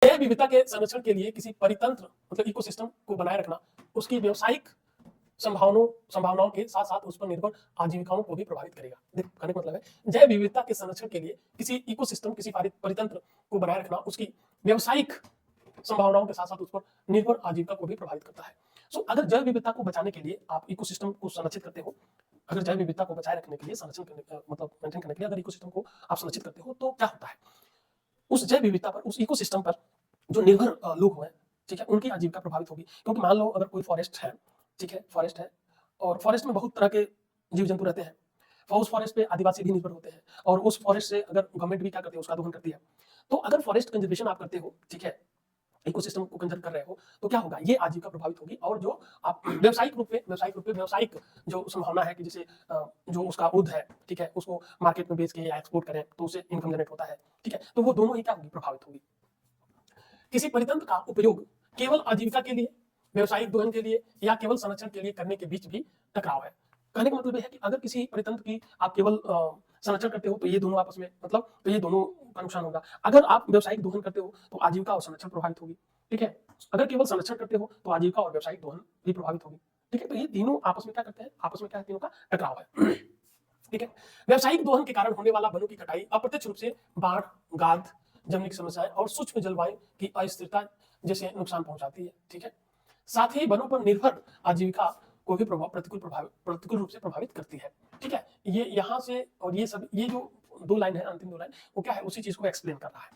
जैव विविधता के संरक्षण के लिए किसी परितंत्र मतलब इकोसिस्टम को बनाए रखना उसकी व्यावसायिक संभावनाओं के साथ साथ उस पर निर्भर आजीविकाओं को भी प्रभावित करेगा। कहने का मतलब है जैव विविधता के संरक्षण के लिए किसी इकोसिस्टम किसी परितंत्र को बनाए रखना उसकी व्यावसायिक संभावनाओं के साथ साथ उस पर निर्भर आजीविका को भी प्रभावित करता है। सो अगर जैव विविधता को बचाने के लिए आप इकोसिस्टम को संरक्षित करते हो, अगर जैव विविधता को बचाए रखने के लिए संरक्षण करने मतलब मेंटेन करने के लिए अगर इकोसिस्टम को आप संरक्षित करते हो तो क्या होता है, उस जैव विविधता पर उस इकोसिस्टम पर जो निर्भर लोग हैं, ठीक है, उनकी आजीविका प्रभावित होगी। क्योंकि मान लो अगर कोई फॉरेस्ट है, ठीक है, फॉरेस्ट है और फॉरेस्ट में बहुत तरह के जीव जंतु रहते हैं, उस फॉरेस्ट पे आदिवासी भी निर्भर होते हैं और उस फॉरेस्ट से अगर गवर्नमेंट भी क्या करती है उसका दोहन करती है। तो अगर फॉरेस्ट कंजर्वेशन आप करते हो, ठीक है, इकोसिस्टम को कंजर्व कर रहे हो तो क्या होगा, ये आजीविका प्रभावित होगी और जो आप व्यावसायिक रूप पे व्यावसायिक जो संभावना है कि जैसे जो उसका उद है, ठीक है, उसको मार्केट में बेच के या एक्सपोर्ट करें तो उससे इनकम जनरेट होता है, ठीक है, तो वो दोनों ही क्या होगी, प्रभावित होगी। किसी परितंत्र का उपयोग केवल आजीविका के लिए, व्यवसायिक दोहन के लिए या केवल संरक्षण के लिए करने के बीच भी टकराव है। कहने का मतलब यह है कि अगर किसी परितंत्र की आप केवल संरक्षण करते हो तो ये दोनों आपस में मतलब तो ये दोनों का नुकसान होगा। अगर आप व्यवसायिक दोहन करते हो तो आजीविका और संरक्षण प्रभावित होगी, ठीक है। अगर केवल संरक्षण करते हो तो आजीविका और व्यवसायिक दोहन भी प्रभावित होगी, ठीक है। तो ये तीनों आपस में क्या करते हैं, आपस में क्या है, तीनों का टकराव है। ठीक है। व्यावसायिक दोहन के कारण होने वाला वनों की कटाई अप्रत्यक्ष रूप से बाढ़, गाद, जमीन की समस्याएं और सूक्ष्म जलवायु की अस्थिरता जैसे नुकसान पहुंचाती है, ठीक है। साथ ही वनों पर निर्भर आजीविका को भी प्रतिकूल रूप से प्रभावित करती है, ठीक है। ये यहाँ से और ये सब ये जो दो लाइन है, अंतिम दो लाइन, वो क्या है, उसी चीज को एक्सप्लेन कर रहा है,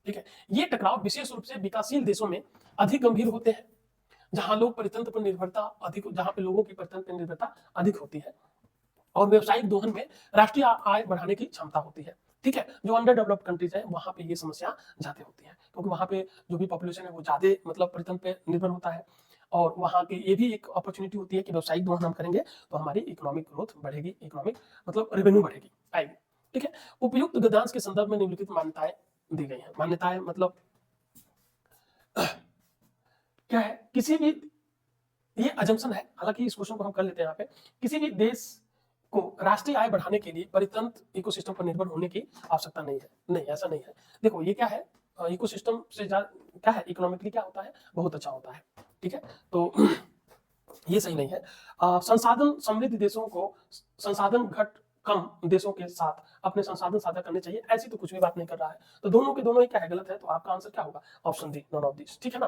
ठीक है। ये टकराव विशेष रूप से विकासशील देशों में अधिक गंभीर होते हैं, जहां लोग परितंत्र पर निर्भरता अधिक, जहां पे लोगों की परितंत्र पर निर्भरता अधिक होती है और व्यवसायिक दोहन में राष्ट्रीय आय बढ़ाने की क्षमता होती है, ठीक है। जो अंडर डेवलप्ड कंट्रीज है वहां पे ये समस्या ज्यादा होती है क्योंकि वहां पे जो भी पॉपुलेशन है वो ज्यादा मतलब परितंत्र पे निर्भर होता है और वहां के ये भी एक अपॉर्चुनिटी होती है कि व्यवसायिक दोहन हम करेंगे तो हमारी इकोनॉमिक ग्रोथ बढ़ेगी, इकोनॉमिक मतलब रेवेन्यू बढ़ेगी, आएगी, ठीक है। उपयुक्त गद्यांश के संदर्भ में निम्नलिखित मान्यताएं दी गई हैं। मान्यताएं मतलब क्या है, किसी भी, ये अजम्पशन है, हालांकि इस क्वेश्चन को हम कर लेते हैं यहाँ पे, किसी भी देश को राष्ट्रीय आय बढ़ाने के लिए परितंत्र इकोसिस्टम पर निर्भर होने की आवश्यकता नहीं है। नहीं, ऐसा नहीं है। देखो ये क्या है, इकोसिस्टम से क्या है, इकोनॉमिकली क्या होता है, बहुत अच्छा होता है, ठीक है। तो ये सही नहीं है। संसाधन समृद्ध देशों को संसाधन घट कम देशों के साथ अपने संसाधन साझा करने चाहिए, ऐसी तो कुछ भी बात नहीं कर रहा है। तो दोनों के दोनों ही क्या है, गलत है। तो आपका आंसर क्या होगा, option D, none of this, ठीक है ना।